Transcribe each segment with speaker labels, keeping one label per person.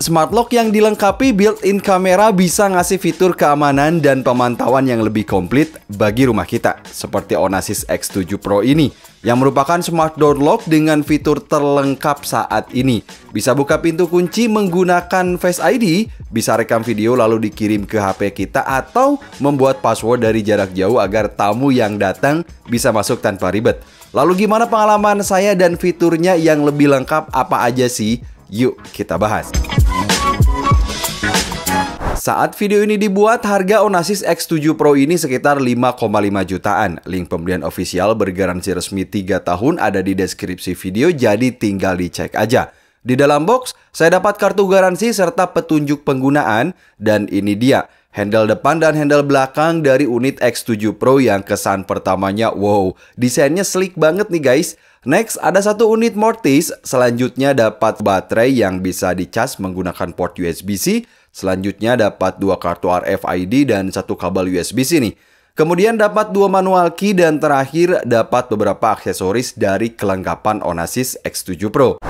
Speaker 1: Smart Lock yang dilengkapi built-in kamera bisa ngasih fitur keamanan dan pemantauan yang lebih komplit bagi rumah kita, seperti Onassis X7 Pro ini, yang merupakan smart door lock dengan fitur terlengkap saat ini. Bisa buka pintu kunci menggunakan Face ID, bisa rekam video lalu dikirim ke HP kita, atau membuat password dari jarak jauh agar tamu yang datang bisa masuk tanpa ribet. Lalu gimana pengalaman saya dan fiturnya yang lebih lengkap apa aja sih? Yuk kita bahas. Saat video ini dibuat, harga Onassis X7 Pro ini sekitar 5,5 jutaan. Link pembelian official bergaransi resmi 3 tahun ada di deskripsi video, jadi tinggal dicek aja. Di dalam box, saya dapat kartu garansi serta petunjuk penggunaan, dan ini dia, handle depan dan handle belakang dari unit X7 Pro yang kesan pertamanya, wow, desainnya sleek banget nih guys. Next, ada satu unit Mortis, selanjutnya dapat baterai yang bisa dicas menggunakan port USB-C, selanjutnya dapat 2 kartu RFID dan 1 kabel USB-C nih. Kemudian dapat 2 manual key dan terakhir dapat beberapa aksesoris dari kelengkapan Onassis X7 Pro.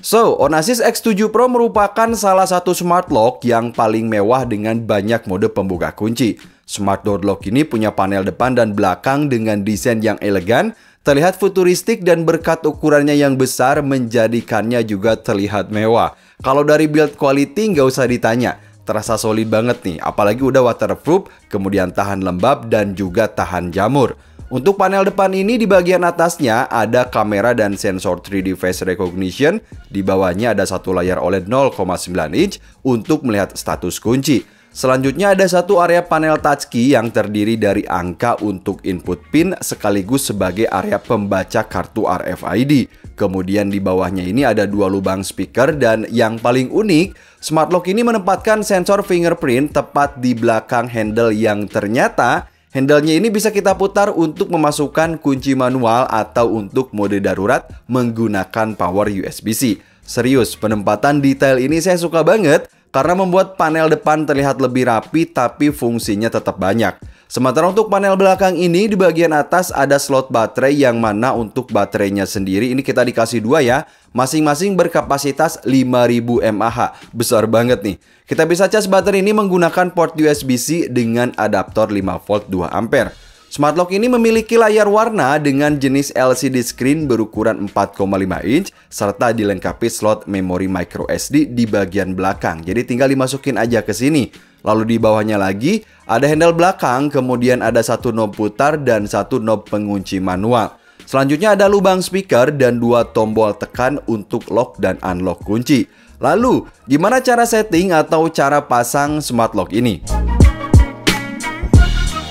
Speaker 1: So, Onassis X7 Pro merupakan salah satu smart lock yang paling mewah dengan banyak mode pembuka kunci. Smart door lock ini punya panel depan dan belakang dengan desain yang elegan, terlihat futuristik, dan berkat ukurannya yang besar menjadikannya juga terlihat mewah. Kalau dari build quality nggak usah ditanya, terasa solid banget nih, apalagi udah waterproof, kemudian tahan lembab dan juga tahan jamur. Untuk panel depan ini di bagian atasnya ada kamera dan sensor 3D face recognition, di bawahnya ada satu layar OLED 0,9 inch untuk melihat status kunci. Selanjutnya ada satu area panel touchkey yang terdiri dari angka untuk input pin sekaligus sebagai area pembaca kartu RFID. Kemudian di bawahnya ini ada 2 lubang speaker, dan yang paling unik, smart lock ini menempatkan sensor fingerprint tepat di belakang handle yang ternyata handle-nya ini bisa kita putar untuk memasukkan kunci manual atau untuk mode darurat menggunakan power USB-C. Serius, penempatan detail ini saya suka banget karena membuat panel depan terlihat lebih rapi tapi fungsinya tetap banyak. Sementara untuk panel belakang ini di bagian atas ada slot baterai yang mana untuk baterainya sendiri ini kita dikasih 2 ya. Masing-masing berkapasitas 5000 mAh. Besar banget nih. Kita bisa cas baterai ini menggunakan port USB-C dengan adaptor 5V 2A. Smart lock ini memiliki layar warna dengan jenis LCD screen berukuran 4,5 inch serta dilengkapi slot memori micro SD di bagian belakang. Jadi tinggal dimasukin aja ke sini. Lalu di bawahnya lagi ada handle belakang, kemudian ada satu knob putar dan satu knob pengunci manual. Selanjutnya ada lubang speaker dan 2 tombol tekan untuk lock dan unlock kunci. Lalu, gimana cara setting atau cara pasang smart lock ini?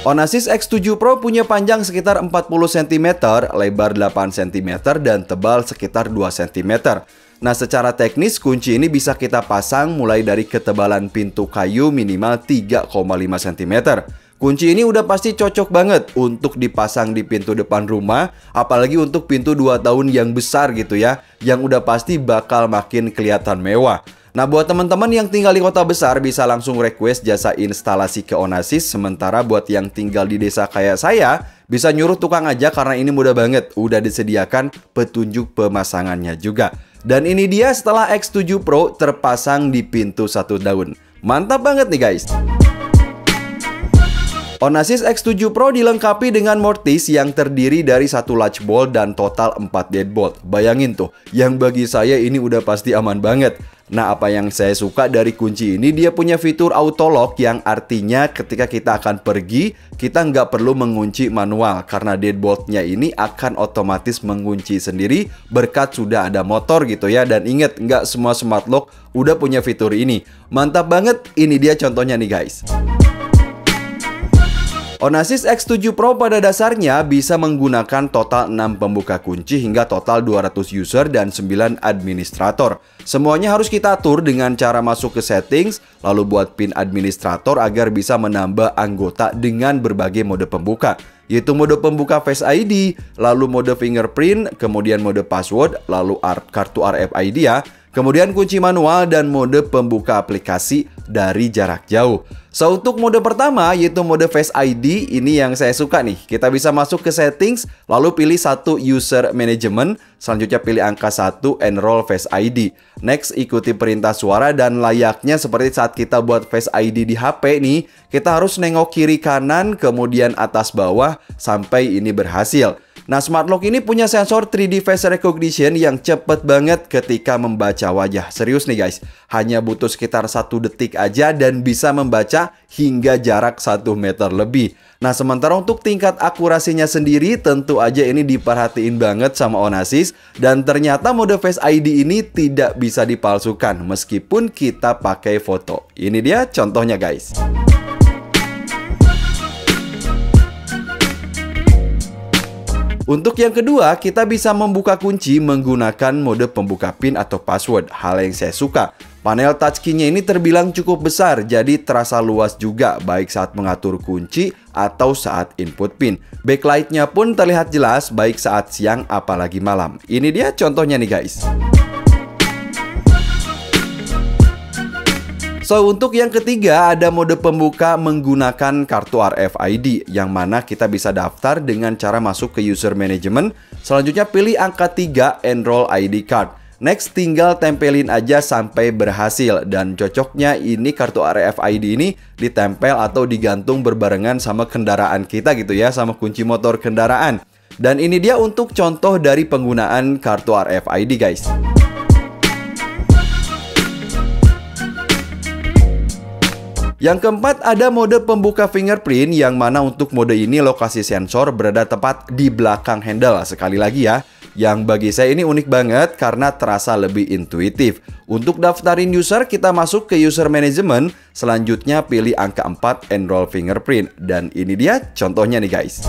Speaker 1: Onassis X7 Pro punya panjang sekitar 40 cm, lebar 8 cm, dan tebal sekitar 2 cm. Nah, secara teknis kunci ini bisa kita pasang mulai dari ketebalan pintu kayu minimal 3,5 cm. Kunci ini udah pasti cocok banget untuk dipasang di pintu depan rumah, apalagi untuk pintu 2 tahun yang besar gitu ya, yang udah pasti bakal makin kelihatan mewah. Nah, buat teman-teman yang tinggal di kota besar bisa langsung request jasa instalasi ke Onassis. Sementara buat yang tinggal di desa kayak saya, bisa nyuruh tukang aja karena ini mudah banget. Udah disediakan petunjuk pemasangannya juga. Dan ini dia setelah X7 Pro terpasang di pintu 1 daun. Mantap banget nih guys. Onassis X7 Pro dilengkapi dengan Mortis yang terdiri dari 1 latch bolt dan total 4 deadbolt. Bayangin tuh, yang bagi saya ini udah pasti aman banget. Nah, apa yang saya suka dari kunci ini, dia punya fitur auto lock yang artinya ketika kita akan pergi, kita nggak perlu mengunci manual karena deadboltnya ini akan otomatis mengunci sendiri berkat sudah ada motor gitu ya. Dan ingat, nggak semua smart lock udah punya fitur ini. Mantap banget, ini dia contohnya nih guys. Onassis X7 Pro pada dasarnya bisa menggunakan total 6 pembuka kunci hingga total 200 user dan 9 administrator. Semuanya harus kita atur dengan cara masuk ke settings, lalu buat pin administrator agar bisa menambah anggota dengan berbagai mode pembuka, yaitu mode pembuka Face ID, lalu mode fingerprint, kemudian mode password, lalu kartu RFID ya. Kemudian kunci manual dan mode pembuka aplikasi dari jarak jauh. So, untuk mode pertama yaitu mode Face ID, ini yang saya suka nih. Kita bisa masuk ke settings, lalu pilih satu user management, selanjutnya pilih angka 1 enroll Face ID. Next, ikuti perintah suara dan layaknya seperti saat kita buat Face ID di HP nih, kita harus nengok kiri kanan, kemudian atas bawah sampai ini berhasil. Nah, Smart Lock ini punya sensor 3D Face Recognition yang cepet banget ketika membaca wajah. Serius nih guys, hanya butuh sekitar 1 detik aja dan bisa membaca hingga jarak 1 meter lebih. Nah, sementara untuk tingkat akurasinya sendiri, tentu aja ini diperhatiin banget sama Onassis. Dan ternyata mode Face ID ini tidak bisa dipalsukan meskipun kita pakai foto. Ini dia contohnya guys. Untuk yang kedua, kita bisa membuka kunci menggunakan mode pembuka PIN atau password. Hal yang saya suka. Panel touchscreen-nya ini terbilang cukup besar, jadi terasa luas juga baik saat mengatur kunci atau saat input PIN. Backlight-nya pun terlihat jelas baik saat siang apalagi malam. Ini dia contohnya nih guys. So, untuk yang ketiga ada mode pembuka menggunakan kartu RFID yang mana kita bisa daftar dengan cara masuk ke user management. Selanjutnya pilih angka 3 enroll ID card. Next, tinggal tempelin aja sampai berhasil. Dan cocoknya ini kartu RFID ini ditempel atau digantung berbarengan sama kendaraan kita gitu ya, sama kunci motor kendaraan. Dan ini dia untuk contoh dari penggunaan kartu RFID guys. Yang keempat ada mode pembuka fingerprint yang mana untuk mode ini lokasi sensor berada tepat di belakang handle. Sekali lagi ya, yang bagi saya ini unik banget karena terasa lebih intuitif. Untuk daftarin user kita masuk ke user management, selanjutnya pilih angka 4 enroll fingerprint. Dan ini dia contohnya nih guys.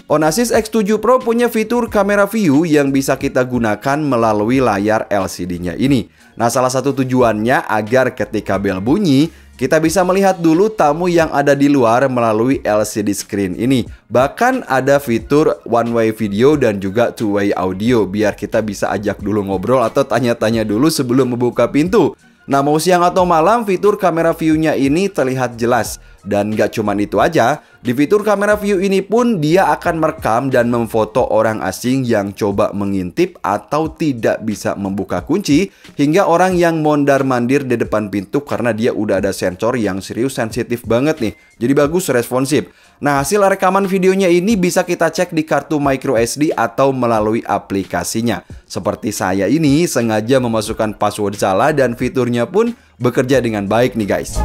Speaker 1: Onassis X7 Pro punya fitur kamera view yang bisa kita gunakan melalui layar LCD-nya ini. Nah, salah satu tujuannya agar ketika bel bunyi, kita bisa melihat dulu tamu yang ada di luar melalui LCD screen ini. Bahkan ada fitur one way video dan juga two way audio biar kita bisa ajak dulu ngobrol atau tanya-tanya dulu sebelum membuka pintu. Nah, mau siang atau malam, fitur kamera view-nya ini terlihat jelas. Dan gak cuman itu aja, di fitur kamera view ini pun dia akan merekam dan memfoto orang asing yang coba mengintip atau tidak bisa membuka kunci, hingga orang yang mondar-mandir di depan pintu karena dia udah ada sensor yang serius sensitif banget nih. Jadi bagus responsif. Nah, hasil rekaman videonya ini bisa kita cek di kartu micro SD atau melalui aplikasinya. Seperti saya ini sengaja memasukkan password salah dan fiturnya pun bekerja dengan baik nih guys.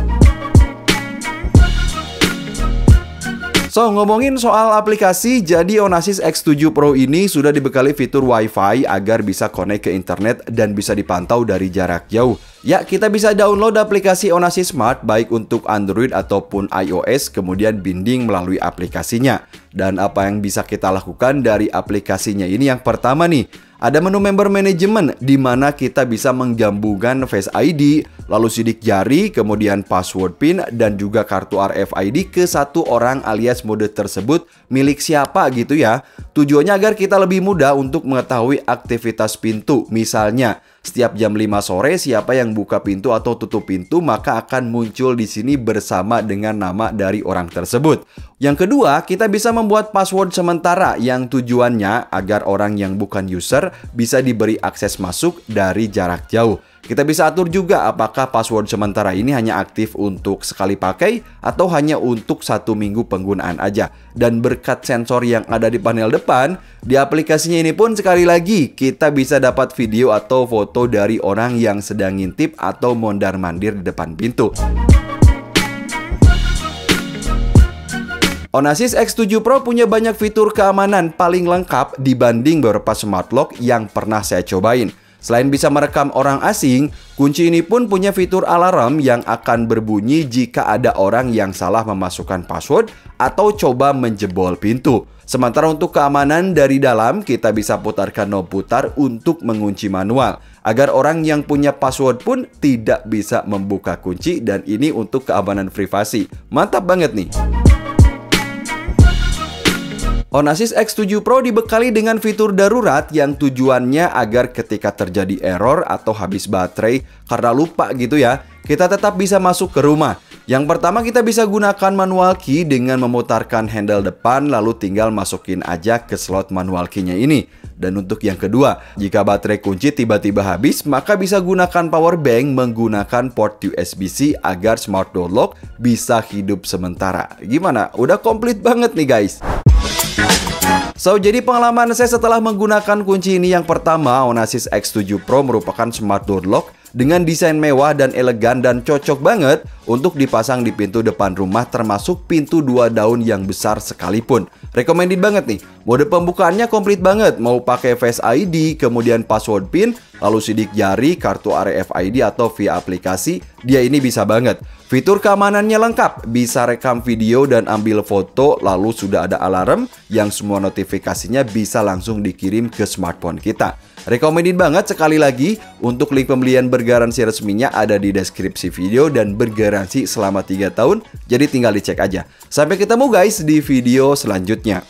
Speaker 1: So, ngomongin soal aplikasi, jadi Onassis X7 Pro ini sudah dibekali fitur Wi-Fi agar bisa connect ke internet dan bisa dipantau dari jarak jauh. Ya, kita bisa download aplikasi Onassis Smart baik untuk Android ataupun iOS, kemudian binding melalui aplikasinya. Dan apa yang bisa kita lakukan dari aplikasinya ini yang pertama nih, ada menu member management di mana kita bisa menggabungkan Face ID, lalu sidik jari, kemudian password PIN dan juga kartu RFID ke satu orang alias mode tersebut milik siapa gitu ya. Tujuannya agar kita lebih mudah untuk mengetahui aktivitas pintu. Misalnya, setiap jam 5 sore siapa yang buka pintu atau tutup pintu maka akan muncul di sini bersama dengan nama dari orang tersebut. Yang kedua, kita bisa membuat password sementara yang tujuannya agar orang yang bukan user bisa diberi akses masuk dari jarak jauh. Kita bisa atur juga apakah password sementara ini hanya aktif untuk sekali pakai atau hanya untuk 1 minggu penggunaan aja. Dan berkat sensor yang ada di panel depan, di aplikasinya ini pun sekali lagi kita bisa dapat video atau foto dari orang yang sedang ngintip atau mondar-mandir di depan pintu. Onassis X7 Pro punya banyak fitur keamanan paling lengkap dibanding beberapa smart lock yang pernah saya cobain. Selain bisa merekam orang asing, kunci ini pun punya fitur alarm yang akan berbunyi jika ada orang yang salah memasukkan password atau coba menjebol pintu. Sementara untuk keamanan dari dalam, kita bisa putarkan knob putar untuk mengunci manual, agar orang yang punya password pun tidak bisa membuka kunci, dan ini untuk keamanan privasi. Mantap banget nih! Honor 6 X7 Pro dibekali dengan fitur darurat yang tujuannya agar ketika terjadi error atau habis baterai karena lupa gitu ya, kita tetap bisa masuk ke rumah. Yang pertama, kita bisa gunakan manual key dengan memutarkan handle depan lalu tinggal masukin aja ke slot manual key-nya ini. Dan untuk yang kedua, jika baterai kunci tiba-tiba habis, maka bisa gunakan power bank menggunakan port USB-C agar smart door lock bisa hidup sementara. Gimana? Udah komplit banget nih guys. So, jadi pengalaman saya setelah menggunakan kunci ini, yang pertama, Honor 6 X7 Pro merupakan smart door lock dengan desain mewah dan elegan dan cocok banget untuk dipasang di pintu depan rumah, termasuk pintu 2 daun yang besar sekalipun. Recommended banget nih. Mode pembukaannya komplit banget, mau pakai Face ID, kemudian password PIN, lalu sidik jari, kartu RFID atau via aplikasi, dia ini bisa banget. Fitur keamanannya lengkap, bisa rekam video dan ambil foto, lalu sudah ada alarm yang semua notifikasinya bisa langsung dikirim ke smartphone kita. Recommended banget. Sekali lagi, untuk link pembelian bergaransi resminya ada di deskripsi video dan bergaransi selama 3 tahun, jadi tinggal dicek aja. Sampai ketemu guys di video selanjutnya.